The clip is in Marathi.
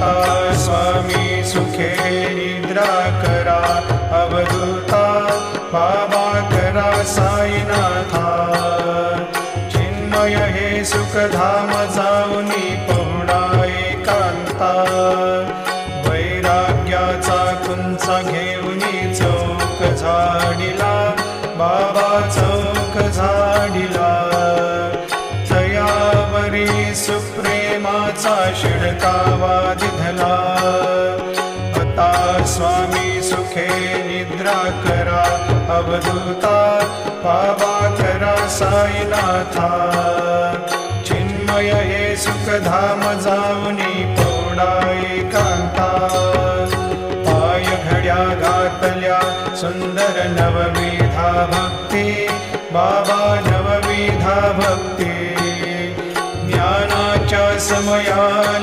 आता स्वामी सुखे निद्रा करा अवधूता बाबा करा साईनाथा चिन्मय हे सुखधाम जाऊनी पहुडा एकांता वैराग्याचा कुंचा घेऊनी चौक झाडिला बाबा चौक झाडिला तयावरी सुप्रेमाचा शिडकावा दिधला आता स्वामी सुखे निद्रा करा अवधूता बाबा करा साईनाथा चिन्मय हे सुखधाम जाऊनी पौडा एकांता पाय घड्या घातल्या सुंदर नवविधा भक्ती बाबा नवविधा भक्ती ज्ञानाच्या समयाला